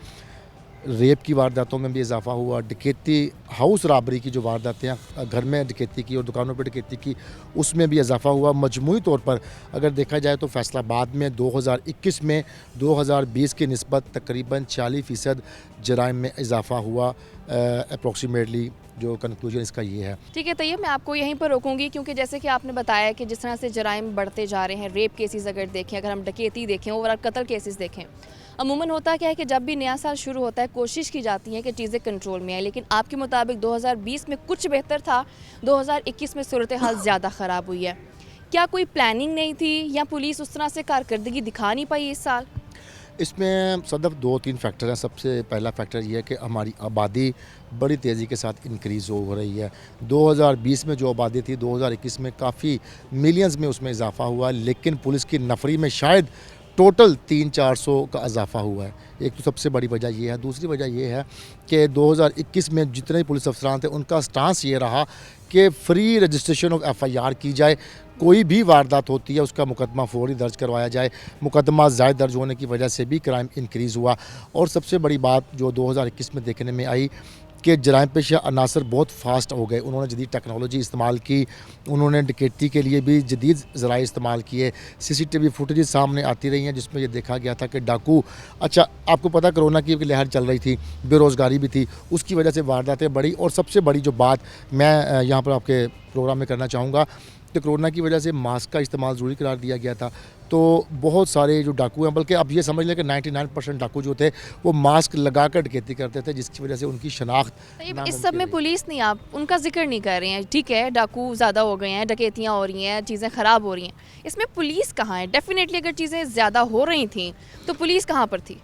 रेप की वारदातों में भी इजाफा हुआ। डकैती, हाउस रॉबरी की जो वारदातें हैं, घर में डकैती की और दुकानों पर डकैती की, उसमें भी इजाफा हुआ। मजमूई तौर पर अगर देखा जाए तो फैसलाबाद में 2021 में 2020 की निस्बत तकरीबन 40% जराइम में इजाफा हुआ। अप्रॉक्सीमेटली जो कंक्लूजन इसका ये है। ठीक है तैयब, मैं आपको यहीं पर रोकूंगी, क्योंकि जैसे कि आपने बताया कि जिस तरह से जराइम बढ़ते जा रहे हैं, रेप केसेस अगर देखें, अगर हम डकैती देखें, ओवरऑल कत्ल केसेस देखें, अमूमन होता क्या है कि जब भी नया साल शुरू होता है कोशिश की जाती है कि चीज़ें कंट्रोल में आए, लेकिन आपके मुताबिक 2020 में कुछ बेहतर था, 2021 में सूरत हाल ज़्यादा ख़राब हुई है। क्या कोई प्लानिंग नहीं थी या पुलिस उस तरह से कारकर्दगी दिखा नहीं पाई इस साल? इसमें सदफ 2-3 फैक्टर हैं। सबसे पहला फैक्टर ये है कि हमारी आबादी बड़ी तेज़ी के साथ इंक्रीज़ हो रही है। 2020 में जो आबादी थी 2021 में काफ़ी मिलियंस में उसमें इजाफा हुआ, लेकिन पुलिस की नफरी में शायद टोटल 300-400 का इजाफा हुआ है। एक तो सबसे बड़ी वजह ये है। दूसरी वजह ये है कि 2021 में जितने पुलिस अफसरान थे उनका स्टांस ये रहा कि फ्री रजिस्ट्रेशन ऑफ FIR की जाए। कोई भी वारदात होती है उसका मुकदमा फ़ौरी दर्ज करवाया जाए। मुकदमा ज़ायद दर्ज होने की वजह से भी क्राइम इंक्रीज़ हुआ। और सबसे बड़ी बात जो 2021 में देखने में आई कि जराइम पेशा अनासर बहुत फास्ट हो गए। उन्होंने जदीद टेक्नोलॉजी इस्तेमाल की, उन्होंने डकैती के लिए भी जदीद ज़राए इस्तेमाल किए। CCTV फुटेज सामने आती रही हैं जिसमें ये देखा गया था कि डाकू, अच्छा आपको पता कोरोना की लहर चल रही थी, बेरोज़गारी भी थी, उसकी वजह से वारदातें बढ़ी। और सबसे बड़ी जो बात मैं यहाँ पर आपके प्रोग्राम में करना चाहूँगा कि कोरोना की वजह से मास्क का इस्तेमाल ज़रूरी करार दिया गया था, तो बहुत सारे जो डाकू हैं, बल्कि आप ये समझ लें कि 99% डाकू जो थे वो मास्क लगा कर डकैती करते थे, जिसकी वजह से उनकी शनाख्त इस सब में पुलिस नहीं, आप उनका जिक्र नहीं कर रहे हैं। ठीक है, डाकू ज़्यादा हो गए हैं, डकैतियाँ हो रही हैं, चीज़ें ख़राब हो रही हैं, इसमें पुलिस कहाँ है? डेफिनेटली अगर चीज़ें ज़्यादा हो रही थी तो पुलिस कहाँ पर थी?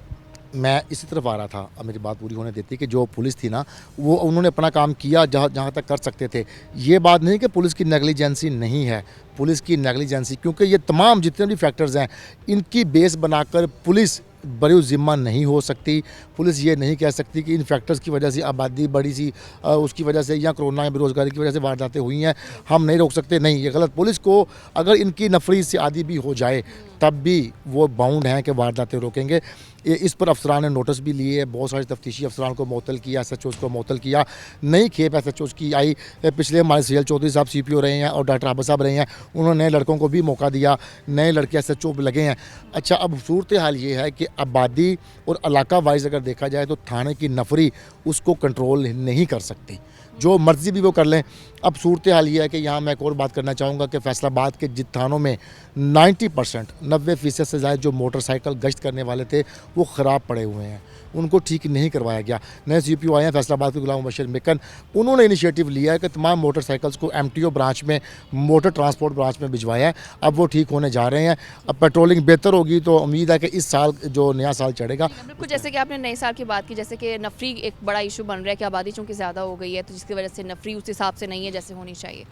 मैं इसी तरफ आ रहा था, अब मेरी बात पूरी होने देती कि जो पुलिस थी ना वो उन्होंने अपना काम किया जहाँ तक कर सकते थे। ये बात नहीं कि पुलिस की नेगलिजेंसी नहीं है, पुलिस की नेगलिजेंसी, क्योंकि ये तमाम जितने भी फैक्टर्स हैं इनकी बेस बनाकर पुलिस बरी ज़िम्मा नहीं हो सकती। पुलिस ये नहीं कह सकती कि इन फैक्टर्स की वजह से आबादी बढ़ी सी, उसकी वजह से या कोरोना या बेरोज़गारी की वजह से वारदातें हुई हैं, हम नहीं रोक सकते। नहीं, ये गलत। पुलिस को अगर इनकी नफरी से आदी भी हो जाए तब भी वो बाउंड हैं कि वारदातें रोकेंगे। इस पर अफसरान ने नोटिस भी लिए, बहुत सारे तफ्तीशी अफसरान को मुअत्तल किया, SHOs को मुअत्तल किया। नई खेप SHOs की आई, पिछले हमारे CL चौधरी साहब CPO रहे हैं और डॉक्टर आबा साहब रहे हैं, उन्होंने लड़कों को भी मौका दिया, नए लड़के SHO लगे हैं। अच्छा, अब सूरत हाल ये है कि आबादी और इलाका वाइज अगर देखा जाए तो थाने की नफरी उसको कंट्रोल नहीं कर सकती। जो मर्जी भी वो कर लें। अब सूरत हाल ये है कि यहाँ मैं एक और बात करना चाहूँगा कि फैसलाबाद के जिन थानों में 90% से ज़्यादा जो मोटरसाइकिल गश्त करने वाले थे वो ख़राब पड़े हुए हैं, उनको ठीक नहीं करवाया गया। नए CPO आए हैं फैसलाबाद के गुलाम मुबशर मिकन, उन्होंने इनिशिएटिव लिया है कि तमाम मोटरसाइकिल्स को MTO ब्रांच में, मोटर ट्रांसपोर्ट ब्रांच में भिजवाया है। अब वो ठीक होने जा रहे हैं। अब पेट्रोलिंग बेहतर होगी तो उम्मीद है कि इस साल जो नया साल चढ़ेगा। बिल्कुल, जैसे कि आपने नए साल की बात की, जैसे कि नफरी एक बड़ा इशू बन रहा है कि आबादी चूँकि ज़्यादा हो गई है तो जिसकी वजह से नफरी उस हिसाब से नहीं है जैसे होनी चाहिए।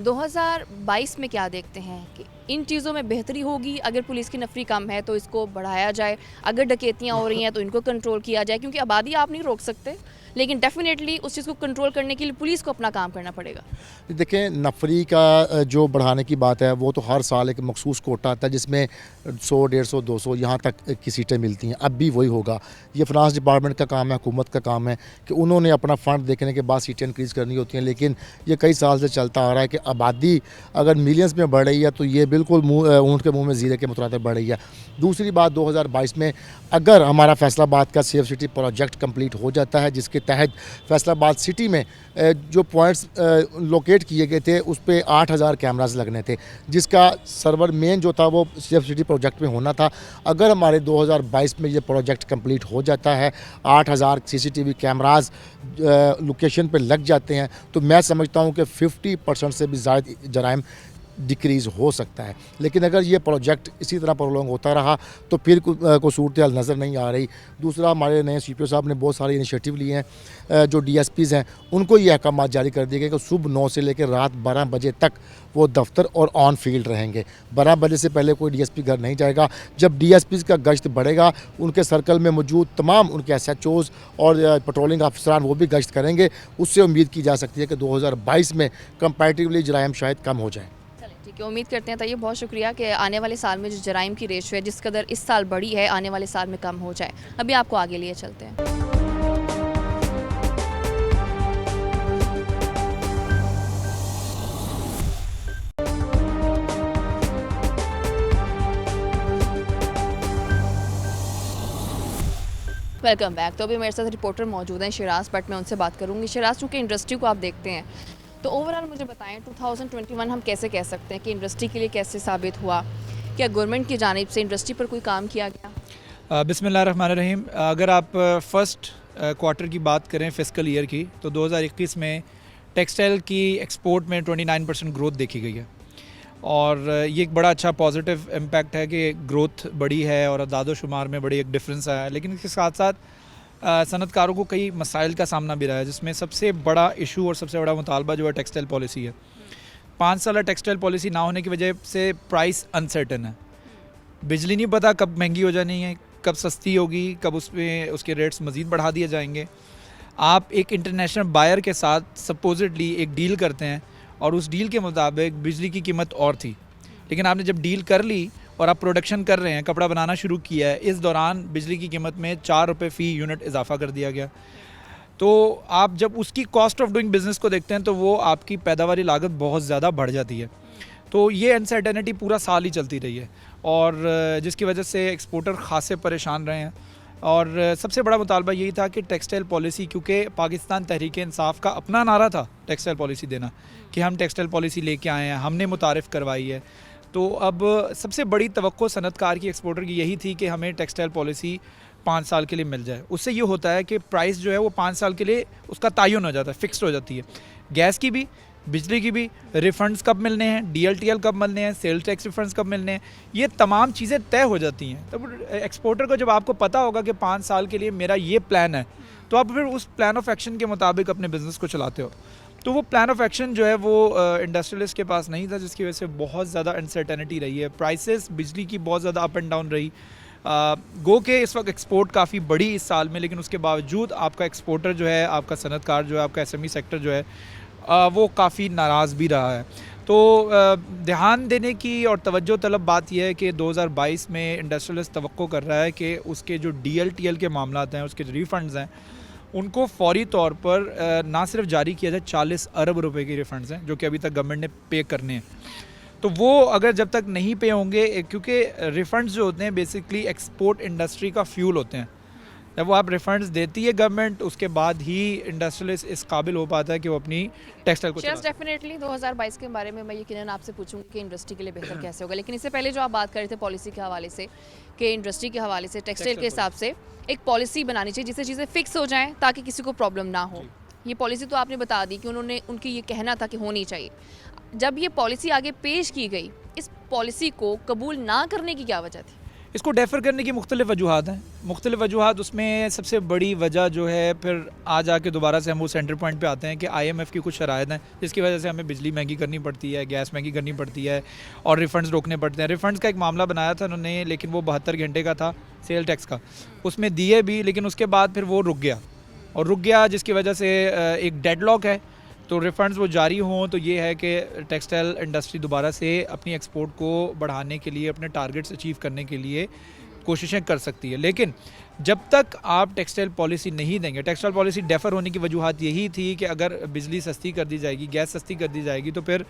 2022 में क्या देखते हैं कि इन चीज़ों में बेहतरी होगी? अगर पुलिस की नफरी कम है तो इसको बढ़ाया जाए, अगर डकैतियाँ हो रही हैं तो इनको कंट्रोल किया जाए, क्योंकि आबादी आप नहीं रोक सकते, लेकिन डेफिनेटली उस चीज़ को कंट्रोल करने के लिए पुलिस को अपना काम करना पड़ेगा। देखें, नफरी का जो बढ़ाने की बात है वो तो हर साल एक मखसूस कोटा आता है जिसमें 100, 150, 200 यहाँ तक की सीटें मिलती हैं। अब भी वही होगा। ये फाइनेंस डिपार्टमेंट का काम है, हुकूमत का काम है कि उन्होंने अपना फ़ंड देखने के बाद सीटें इंक्रीज़ करनी होती हैं। लेकिन ये कई साल से चलता आ रहा है कि आबादी अगर मिलियंस में बढ़ रही है तो ये बिल्कुल ऊँट के मुँह में ज़ीरे के मुतरातिर बढ़ रही है। दूसरी बात, 2022 में अगर हमारा फैसलाबाद का सेफ सिटी प्रोजेक्ट कंप्लीट हो जाता है, जिसके तहत फैसलाबाद सिटी में जो पॉइंट्स लोकेट किए गए थे उस पे 8000 कैमरास लगने थे, जिसका सर्वर मेन जो था वो सेफ सिटी प्रोजेक्ट में होना था। अगर हमारे 2022 में ये प्रोजेक्ट कंप्लीट हो जाता है, 8000 CCTV कैमरास लोकेशन पे लग जाते हैं, तो मैं समझता हूँ कि 50% से भी ज़्यादा जराइम डिक्रीज़ हो सकता है। लेकिन अगर ये प्रोजेक्ट इसी तरह प्रोलॉन्ग होता रहा तो फिर कोई सूरत हाल नज़र नहीं आ रही। दूसरा, हमारे नए CPO साहब ने बहुत सारे इनिशिएटिव लिए हैं। जो DSPs हैं उनको ये अहकाम जारी कर दिए गए कि सुबह 9 से लेकर रात 12 बजे तक वो दफ्तर और ऑन फील्ड रहेंगे। 12 बजे से पहले कोई DSP घर नहीं जाएगा। जब DSPs का गश्त बढ़ेगा, उनके सर्कल में मौजूद तमाम उनके SHOs और पेट्रोलिंग अफसरान वो भी गश्त करेंगे। उससे उम्मीद की जा सकती है कि 2022 में कंपैरेटिवली जराइम शायद कम हो जाए। ठीक है, उम्मीद करते हैं। तो ये बहुत शुक्रिया कि आने वाले साल में जो जराइम की रेशो है जिस कदर इस साल बढ़ी है, आने वाले साल में कम हो जाए। अभी आपको आगे लिए चलते हैं। Welcome back. तो अभी मेरे साथ रिपोर्टर मौजूद हैं शिराज, बट मैं उनसे बात करूंगी। शिराज, चूँकि इंडस्ट्री को आप देखते हैं तो ओवरऑल मुझे बताएं 2021 हम कैसे कह सकते हैं कि इंडस्ट्री के लिए कैसे साबित हुआ? क्या गवर्नमेंट की जानिब से इंडस्ट्री पर कोई काम किया गया? बिस्मिल्लाहिर्रहमानिर्रहीम। अगर आप फर्स्ट क्वार्टर की बात करें फिस्कल ईयर की, तो 2021 में टेक्सटाइल की एक्सपोर्ट में 29% ग्रोथ देखी गई है और ये एक बड़ा अच्छा पॉजिटिव इम्पैक्ट है कि ग्रोथ बढ़ी है और अदाद शुमार में बड़ी एक डिफरेंस आया है। लेकिन इसके साथ साथ सनतकारों को कई मसाइल का सामना भी रहा है, जिसमें सबसे बड़ा इशू और सबसे बड़ा मुतालबा जो है टेक्सटाइल पॉलिसी है। 5 साल टेक्सटाइल पॉलिसी ना होने की वजह से प्राइस अनसर्टन है। बिजली नहीं पता कब महंगी हो जानी है, कब सस्ती होगी, कब उसमें उसके रेट्स मज़ीद बढ़ा दिए जाएंगे। आप एक इंटरनेशनल बायर के साथ सपोजिटली एक डील करते हैं और उस डील के मुताबिक बिजली की कीमत और थी, लेकिन आपने जब डील कर ली और आप प्रोडक्शन कर रहे हैं, कपड़ा बनाना शुरू किया है, इस दौरान बिजली की कीमत में 4 रुपये फ़ी यूनिट इजाफा कर दिया गया। तो आप जब उसकी कॉस्ट ऑफ डूइंग बिज़नेस को देखते हैं तो वो आपकी पैदावारी लागत बहुत ज़्यादा बढ़ जाती है। तो ये अनसर्टेनिटी पूरा साल ही चलती रही है और जिसकी वजह से एक्सपोर्टर खासे परेशान रहे हैं। और सबसे बड़ा मुतालबा यही था कि टेक्सटाइल पॉलिसी, क्योंकि पाकिस्तान तहरीक इंसाफ का अपना नारा था टेक्सटाइल पॉलिसी देना कि हम टेक्सटाइल पॉलिसी लेके आए हैं, हमने मुतारिफ़ करवाई है। तो अब सबसे बड़ी तवक्को सनतकार की, एक्सपोर्टर की यही थी कि हमें टेक्सटाइल पॉलिसी 5 साल के लिए मिल जाए। उससे ये होता है कि प्राइस जो है वो 5 साल के लिए उसका तयन हो जाता है, फिक्स्ड हो जाती है। गैस की भी, बिजली की भी, रिफ़ंड्स कब मिलने हैं, DLTL कब मिलने हैं, सेल्स टैक्स रिफ़ंड्स कब मिलने हैं, ये तमाम चीज़ें तय हो जाती हैं। तब एक्सपोर्टर को जब आपको पता होगा कि 5 साल के लिए मेरा ये प्लान है, तो आप फिर उस प्लान ऑफ एक्शन के मुताबिक अपने बिज़नेस को चलाते हो। तो वो प्लान ऑफ एक्शन जो है वो इंडस्ट्रियलिस्ट के पास नहीं था, जिसकी वजह से बहुत ज़्यादा अनसर्टेनिटी रही है। प्राइसेस बिजली की बहुत ज़्यादा अप एंड डाउन रही। गो के इस वक्त एक्सपोर्ट काफ़ी बढ़ी इस साल में, लेकिन उसके बावजूद आपका एक्सपोर्टर जो है, आपका सनतकार जो है, आपका SME सेक्टर जो है वो काफ़ी नाराज़ भी रहा है। तो ध्यान देने की और तवज्जो तलब बात यह है कि 2022 में इंडस्ट्रियलिस्ट तवक्को कर रहा है कि उसके जो DLTL के मामलात हैं, उसके जो रिफ़ंड्स हैं, उनको फौरी तौर पर ना सिर्फ जारी किया जाए, 40 अरब रुपए के रिफ़ंड्स हैं जो कि अभी तक गवर्नमेंट ने पे करने हैं। तो वो अगर जब तक नहीं पे होंगे, क्योंकि रिफ़ंड्स जो होते हैं बेसिकली एक्सपोर्ट इंडस्ट्री का फ्यूल होते हैं, जब वो आप रिफंड्स देती है गवर्नमेंट, उसके बाद ही इंडस्ट्रियलिस्ट इस काबिल हो पाता है कि वो अपनी टेक्सटाइल को चला यस डेफिनेटली 2022 के बारे में मैं यकीनन आपसे पूछूंगी कि इंडस्ट्री के लिए बेहतर कैसे होगा, लेकिन इससे पहले जो आप बात कर रहे थे पॉलिसी के हवाले से कि इंडस्ट्री के हवाले से टेक्सटाइल के हिसाब से एक पॉलिसी बनानी चाहिए जिससे चीज़ें फिक्स हो जाएं ताकि किसी को प्रॉब्लम ना हो। ये पॉलिसी तो आपने बता दी कि उनकी ये कहना था कि होनी चाहिए। जब ये पॉलिसी आगे पेश की गई, इस पॉलिसी को कबूल ना करने की क्या वजह थी? इसको डेफर करने की मुख्तलिफ वजूहत हैं। मुख्तलिफ वजूहत उसमें सबसे बड़ी वजह जो है, फिर आ जाके दोबारा से हम वो सेंटर पॉइंट पे आते हैं कि IMF की कुछ शराइत हैं जिसकी वजह से हमें बिजली महंगी करनी पड़ती है, गैस महंगी करनी पड़ती है और रिफ़ंड्स रोकने पड़ते हैं। रिफ़ंड्स का एक मामला बनाया था उन्होंने, लेकिन वो 72 घंटे का था सेल टैक्स का, उसमें दिए भी, लेकिन उसके बाद फिर वो रुक गया जिसकी वजह से एक डेडलॉक है। तो रिफ़ंड्स वो जारी हों तो ये है कि टेक्सटाइल इंडस्ट्री दोबारा से अपनी एक्सपोर्ट को बढ़ाने के लिए, अपने टारगेट्स अचीव करने के लिए कोशिशें कर सकती है। लेकिन जब तक आप टेक्सटाइल पॉलिसी नहीं देंगे, टेक्सटाइल पॉलिसी डेफर होने की वजूहत यही थी कि अगर बिजली सस्ती कर दी जाएगी, गैस सस्ती कर दी जाएगी, तो फिर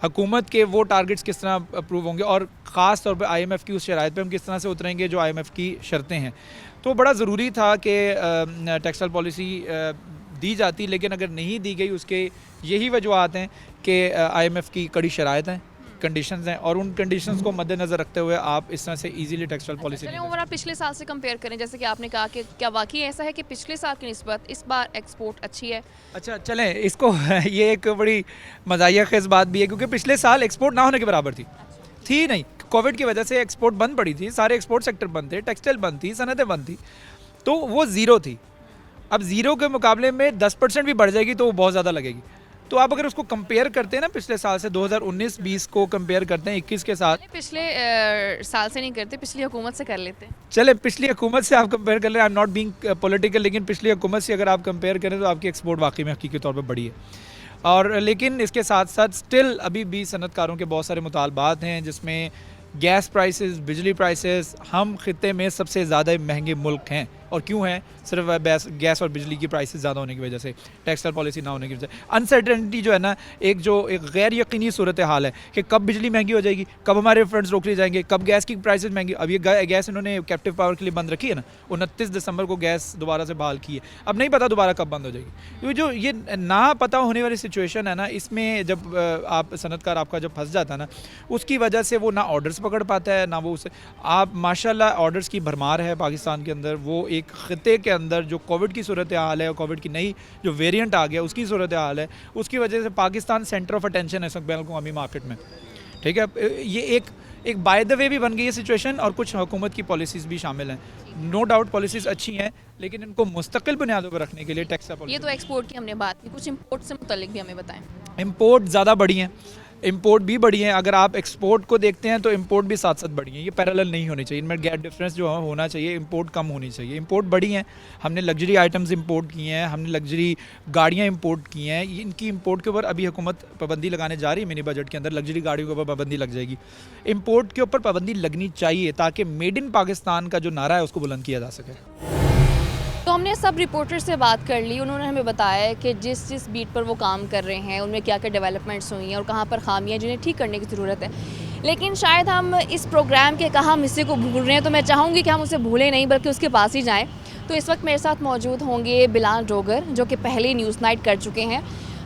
हुकूमत के वो टारगेट्स किस तरह अप्रूव होंगे और ख़ास तौर पे IMF की उस शराइत पे हम किस तरह से उतरेंगे जो IMF की शर्तें हैं। तो बड़ा ज़रूरी था कि टेक्सटाइल पॉलिसी दी जाती, लेकिन अगर नहीं दी गई उसके यही वजूहत हैं कि IMF की कड़ी शराइत हैं, कंडीशंस हैं, और उन कंडीशंस को मद्देनज़र रखते हुए आप इस तरह से इजीली टेक्सटाइल पॉलिसी चलिए ओवरऑल पिछले साल से कंपेयर करें, जैसे कि आपने कहा कि क्या वाकई ऐसा है कि पिछले साल की निस्बत इस बार एक्सपोर्ट अच्छी है? अच्छा चलें इसको ये एक बड़ी मज़ाहिया खेज़ बात भी है क्योंकि पिछले साल एक्सपोर्ट ना होने के बराबर थी नहीं। कोविड की वजह से एक्सपोर्ट बंद पड़ी थी, सारे एक्सपोर्ट सेक्टर बंद थे, टेक्सटाइल बंद थी, सनतें बंद थी, तो वो ज़ीरो थी। अब ज़ीरो के मुकाबले में 10% भी बढ़ जाएगी तो वो बहुत ज़्यादा लगेगी। तो आप अगर उसको कंपेयर करते हैं ना पिछले साल से, 2019-20 को कंपेयर करते हैं 21 के साथ, पिछले साल से नहीं करते, पिछली हुकूमत से कर लेते हैं। चले पिछली हुकूमत से आप कंपेयर कर लें, I am not being political, लेकिन पिछली हुकूमत से अगर आप कंपेयर करें तो आपकी एक्सपोर्ट वाकई में हकीकी तौर पर बढ़ी है। और लेकिन इसके साथ साथ स्टिल अभी भी सनतकारों के बहुत सारे मुतालबात हैं जिसमें गैस प्राइसेस, बिजली प्राइसेस, हम खित्ते में सबसे ज़्यादा महंगे मुल्क हैं। और क्यों है? सिर्फ गैस और बिजली की प्राइसेस ज़्यादा होने की वजह से, टेक्सटाइल पॉलिसी ना होने की वजह से। अनसर्टेनिटी जो है ना, एक गैर यकीनी सूरत हाल है कि कब बिजली महंगी हो जाएगी, कब हमारे फंड्स रोक लिए जाएंगे, कब गैस की प्राइसेस महंगी। अब ये गैस इन्होंने कैप्टिव पावर के लिए बंद रखी है ना, 29 दिसंबर को गैस दोबारा से बहाल की है, अब नहीं पता दोबारा कब बंद हो जाएगी। जो ये ना पता होने वाली सिचुएशन है ना, इसमें जब आप सनतकार आपका जब फंस जाता है ना, उसकी वजह से वो ना ऑर्डर्स पकड़ पाता है ना वो उसे, आप माशाल्लाह ऑर्डर्स की भरमार है पाकिस्तान के अंदर। वो एक खित्ते के अंदर जो कोविड की सूरत हाल है और कोविड की नई जो वेरिएंट आ गया उसकी सूरत हाल है, उसकी वजह से पाकिस्तान सेंटर ऑफ अटेंशन है इस वक्त बैनुल-अक़वामी मार्केट में। ठीक है, ये एक बाय द वे भी बन गई है सिचुएशन, और कुछ हुकूमत की पॉलिसीज़ भी शामिल हैं। नो डाउट पॉलिसीज़ अच्छी हैं, लेकिन इनको मुस्तकिल बुनियादों पर रखने के लिए टैक्स पॉलिसी। ये तो एक्सपोर्ट की हमने बात की, कुछ इंपोर्ट से मुतल्लिक भी हमें बताएं। इंपोर्ट ज़्यादा बढ़ी हैं, इंपोर्ट भी बढ़ी हैं। अगर आप एक्सपोर्ट को देखते हैं तो इंपोर्ट भी साथ साथ बढ़ी हैं, ये पैरेलल नहीं होनी चाहिए, इनमें गैप डिफरेंस जो होना चाहिए, इंपोर्ट कम होनी चाहिए। इंपोर्ट बढ़ी हैं, हमने लग्जरी आइटम्स इंपोर्ट किए हैं, हमने लग्जरी गाड़ियाँ इंपोर्ट की हैं। इनकी इंपोर्ट के ऊपर अभी हुकूमत पाबंदी लगाने जा रही है, मिनी बजट के अंदर लग्जरी गाड़ियों के ऊपर पाबंदी लग जाएगी। इंपोर्ट के ऊपर पाबंदी लगनी चाहिए ताकि मेड इन पाकिस्तान का जो नारा है उसको बुलंद किया जा सके। तो हमने सब रिपोर्टर से बात कर ली, उन्होंने हमें बताया कि जिस बीट पर वो काम कर रहे हैं उनमें क्या क्या डेवलपमेंट्स हुई हैं और कहाँ पर खामियां जिन्हें ठीक करने की ज़रूरत है। लेकिन शायद हम इस प्रोग्राम के कहाँ हिस्से को भूल रहे हैं, तो मैं चाहूँगी कि हम उसे भूलें नहीं बल्कि उसके पास ही जाएँ। तो इस वक्त मेरे साथ मौजूद होंगे बिलाल डोगर, जो कि पहले न्यूज़ नाइट कर चुके हैं।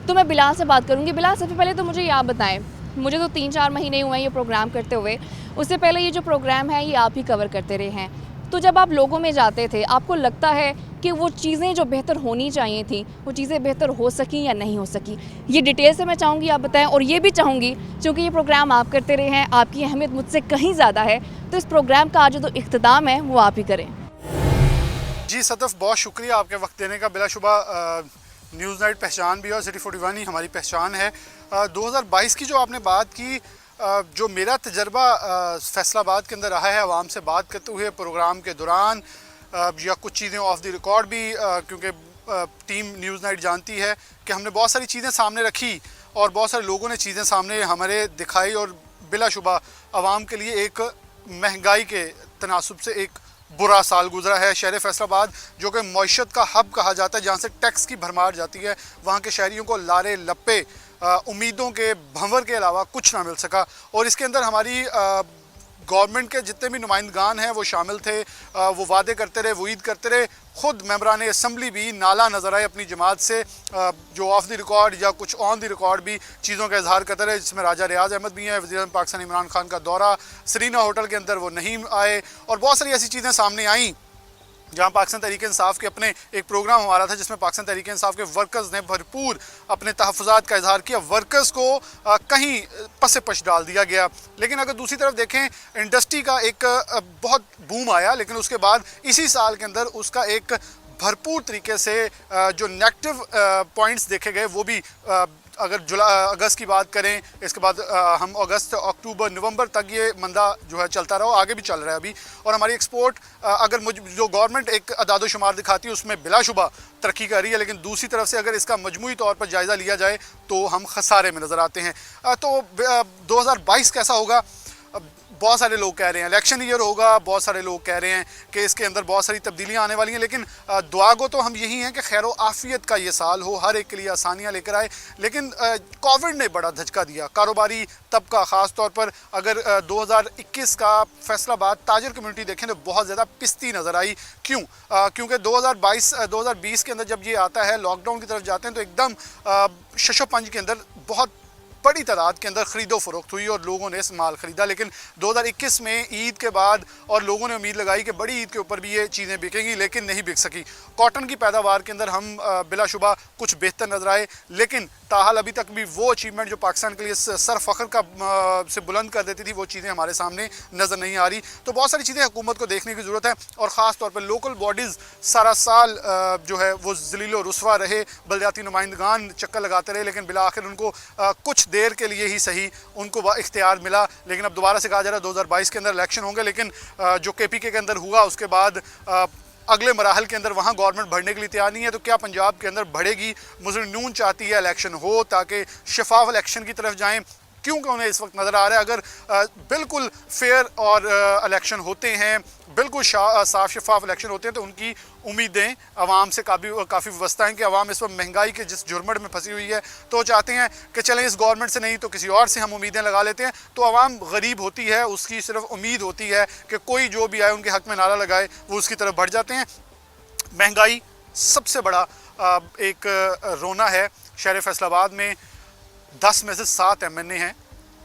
तो मैं बिलाल से बात करूँगी। बिलाल, सबसे पहले तो मुझे आप बताएँ, मुझे तो 3-4 महीने हुए हैं ये प्रोग्राम करते हुए, उससे पहले ये जो प्रोग्राम है ये आप ही कवर करते रहे हैं। तो जब आप लोगों में जाते थे, आपको लगता है कि वो चीज़ें जो बेहतर होनी चाहिए थी वो चीज़ें बेहतर हो सकी या नहीं हो सकी? ये डिटेल से मैं चाहूँगी आप बताएं। और ये भी चाहूँगी, चूँकि ये प्रोग्राम आप करते रहे हैं, आपकी अहमियत मुझसे कहीं ज़्यादा है, तो इस प्रोग्राम का आज जो इख्तिताम है वो आप ही करें। जी सदफ़, बहुत शुक्रिया आपके वक्त देने का। बिलाशुबा न्यूज़ नाइट पहचान भी है और सिटी 41 ही हमारी पहचान है। 2022 की जो आपने बात की, जो मेरा तजर्बा फैसलाबाद के अंदर रहा है आवाम से बात करते हुए प्रोग्राम के दौरान, या कुछ चीज़ें ऑफ द रिकॉर्ड भी, क्योंकि टीम न्यूज़ नाइट जानती है कि हमने बहुत सारी चीज़ें सामने रखी और बहुत सारे लोगों ने चीज़ें सामने हमारे दिखाई, और बिलाशुबा आवाम के लिए एक महंगाई के तनासुब से एक बुरा साल गुजरा है। शहर फैसलाबाद जो कि मईशत का हब कहा जाता है, जहाँ से टैक्स की भरमार जाती है, वहाँ के शहरियों को लारे लप्पे उम्मीदों के भंवर के अलावा कुछ ना मिल सका। और इसके अंदर हमारी गवर्नमेंट के जितने भी नुमाइंदगान हैं वो शामिल थे, वो वादे करते रहे, वईद करते रहे। ख़ुद मेंबरान असम्बली भी नाला नजर आए अपनी जमात से, जो ऑफ द रिकॉर्ड या कुछ ऑन द रिकॉर्ड भी चीज़ों का इजहार करते रहे, जिसमें राजा रियाज अहमद भी हैं। वज़ीर-ए-आज़म पाकिस्तान इमरान खान का दौरा, सरीना होटल के अंदर वो नहीं आए, और बहुत सारी ऐसी चीज़ें सामने आईं जहाँ पाकिस्तान तहरीक इंसाफ के अपने एक प्रोग्राम हमारा था जिसमें पाकिस्तान तहरीक इंसाफ के वर्कर्स ने भरपूर अपने तहफ़्फ़ुज़ात का इजहार किया। वर्कर्स को कहीं पसे पश डाल दिया गया। लेकिन अगर दूसरी तरफ देखें, इंडस्ट्री का एक बहुत बूम आया, लेकिन उसके बाद इसी साल के अंदर उसका एक भरपूर तरीके से जो नेगेटिव पॉइंट्स देखे गए वो भी, अगर अगस्त की बात करें, इसके बाद हम अगस्त, अक्टूबर, नवंबर तक ये मंदा जो है चलता रहा, आगे भी चल रहा है अभी। और हमारी एक्सपोर्ट अगर जो गवर्नमेंट एक अदाद-ओ-शुमार दिखाती है उसमें बिलाशुबा तरक्की कर रही है, लेकिन दूसरी तरफ से अगर इसका मजमूई तौर पर जायज़ा लिया जाए तो हम खसारे में नज़र आते हैं। तो 2022 कैसा होगा? बहुत सारे लोग कह रहे हैं इलेक्शन ईयर होगा, बहुत सारे लोग कह रहे हैं कि इसके अंदर बहुत सारी तब्दीलियां आने वाली हैं, लेकिन दुआ गो तो हम यही हैं कि खैर व आफियत का ये साल हो, हर एक के लिए आसानियां लेकर आए। लेकिन कोविड ने बड़ा धचका दिया कारोबारी तबका, ख़ास तौर पर अगर 2021 का फैसलाबाद ताजर कम्युनिटी देखें तो बहुत ज़्यादा पिस्ती नज़र आई। क्यों? क्योंकि 2020 के अंदर जब ये आता है, लॉकडाउन की तरफ जाते हैं, तो एकदम शशोपंज के अंदर बहुत बड़ी तादाद के अंदर ख़रीदो फरोख्त हुई और लोगों ने माल ख़रीदा। लेकिन 2021 में ईद के बाद और लोगों ने उम्मीद लगाई कि बड़ी ईद के ऊपर भी ये चीज़ें बिकेंगी, लेकिन नहीं बिक सकी। कॉटन की पैदावार के अंदर हम बिलाशुबा कुछ बेहतर नज़र आए, लेकिन ताहाल अभी तक भी वो अचीवमेंट जो पाकिस्तान के लिए सर फ़ख्र का से बुलंद कर देती थी, वो चीज़ें हमारे सामने नज़र नहीं आ रही। तो बहुत सारी चीज़ें हुकूमत को देखने की ज़रूरत है, और ख़ास तौर पर लोकल बॉडीज़ सारा साल जो है वो ज़लील रुस्वा रहे, बलदियाती नुमाइंदगान चक्कर लगाते रहे, लेकिन बिला आखिर उनको कुछ देर के लिए ही सही उनको इख्तियार मिला। लेकिन अब दोबारा से कहा जा रहा है 2022 के अंदर इलेक्शन होंगे, लेकिन जो KPK के अंदर हुआ उसके बाद अगले मराहल के अंदर वहाँ गवर्नमेंट बढ़ने के लिए तैयार नहीं है। तो क्या पंजाब के अंदर बढ़ेगी? मुस्लिम नून चाहती है इलेक्शन हो ताकि शफाफ इलेक्शन की तरफ जाएँ, क्योंकि उन्हें इस वक्त नज़र आ रहा है अगर बिल्कुल फेयर और इलेक्शन होते हैं, बिल्कुल साफ शफाफ इलेक्शन होते हैं, तो उनकी उम्मीदें आवाम से काफ़ी व्यवस्था हैं कि आवाम इस वक्त महंगाई के जिस जुर्मट में फंसी हुई है, तो चाहते हैं कि चलें इस गवर्नमेंट से नहीं तो किसी और से हम उम्मीदें लगा लेते हैं। तो आवाम गरीब होती है, उसकी सिर्फ उम्मीद होती है कि कोई जो भी आए उनके हक़ में नारा लगाए, वो उसकी तरफ बढ़ जाते हैं। महंगाई सबसे बड़ा एक रोना है। शहर फैसलाबाद में 10 में से 7 MNA हैं,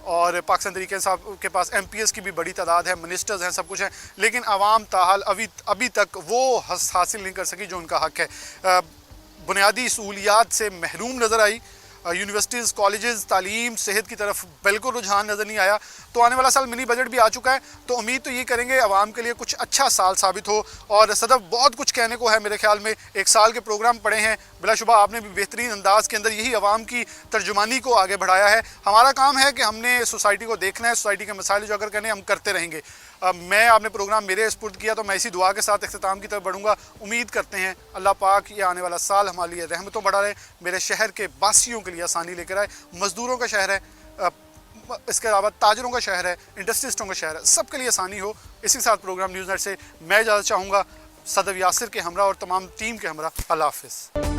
और पाकिस्तान तहरीक इंसाफ के पास MPs की भी बड़ी तादाद है, मिनिस्टर्स हैं, सब कुछ है, लेकिन आवाम ताहाल अभी तक वो हासिल नहीं कर सकी जो उनका हक़ है। बुनियादी सहूलियात से महरूम नज़र आई। यूनिवर्सिटीज़, कॉलेजेस, तालीम, सेहत की तरफ बिल्कुल रुझान नज़र नहीं आया। तो आने वाला साल मिनी बजट भी आ चुका है, तो उम्मीद तो ये करेंगे आवाम के लिए कुछ अच्छा साल साबित हो। और सदफ बहुत कुछ कहने को है मेरे ख्याल में, एक साल के प्रोग्राम पड़े हैं, बिलाशुबा आपने भी बेहतरीन अंदाज़ के अंदर यही आवाम की तर्जुमानी को आगे बढ़ाया है। हमारा काम है कि हमने सोसाइटी को देखना है, सोसाइटी के मसाइल उजागर करने, हम करते रहेंगे। मैं आपने प्रोग्राम मेरे स्पुर्द किया, तो मैं इसी दुआ के साथ इख्तिताम की तरफ बढ़ूंगा। उम्मीद करते हैं अल्लाह पाक ये आने वाला साल हमारे लिए रहमतों बढ़ा रहे, मेरे शहर के बासियों के लिए आसानी लेकर आए। मज़दूरों का शहर है, इसके अलावा ताजरों का शहर है, इंडस्ट्रिस्टों का शहर है, सबके लिए आसानी हो। इसी के साथ प्रोग्राम न्यूज़ नेट से मैं इजाज़त चाहूँगा, सदफ यासिर के हमरा और तमाम टीम के हमरा। अल्लाह हाफ़िज़।